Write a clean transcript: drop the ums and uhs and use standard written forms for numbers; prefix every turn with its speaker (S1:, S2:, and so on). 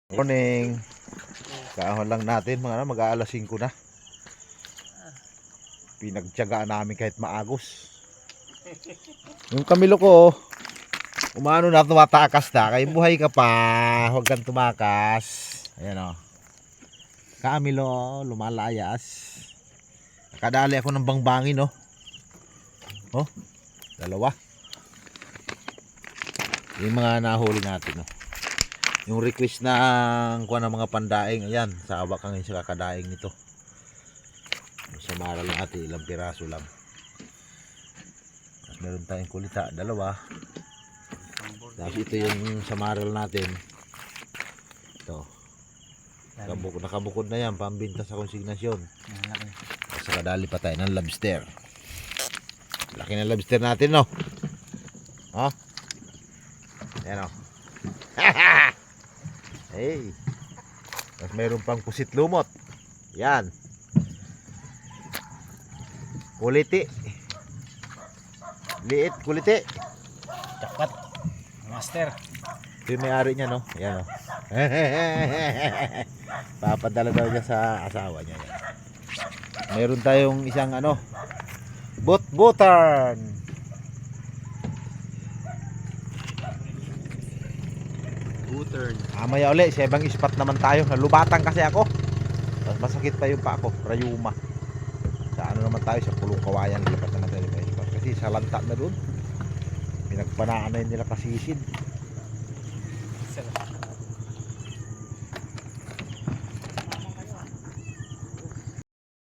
S1: Morning. Kaahon lang natin mga mag-aalas 5 na. Pinagtiyagaan namin kahit maagos. Yung kamilo ko, umano na tumatakas na. Kaya buhay ka pa. Huwag kang tumakas. Ayan o. Kamilo, lumalayas. Nakadali ako ng bangbangin o. Oh, dalawa. Yung mga nahuli natin o. Yung request ng kuha ng mga pandaing, ayan, sa abak ang sa kakadaing nito. Sa maral ng ate, ilang piraso lang. Tapos meron tayong kulita, dalawa. Tapos ito yung sa maral natin. Ito. Nakabukod na yan, pambinta sa konsignasyon. Tapos kadali pa tayo ng lobster. Laki ng lobster natin, no? Oh? Ayan o. Hey. Tapos mayroon pang pusit lumot. Yan. Kuliti. Liit, kuliti.
S2: Jackpot. Master.
S1: Ito yung may-ari niya, no? Yan, no? Papadala daw niya sa asawa niya. Yan. Mayroon tayong isang ano, but-butan.
S2: Buturn.
S1: Maya uli, sa ibang spot naman tayo. Nalubatan kasi ako. Tapos masakit pa yung pa ako, rayuma. Sa ano naman tayo, sa Pulong Kawayan. Lapat naman tayo sa spot. Kasi sa lanta na doon, pinagpanaan na yun nila kasisid.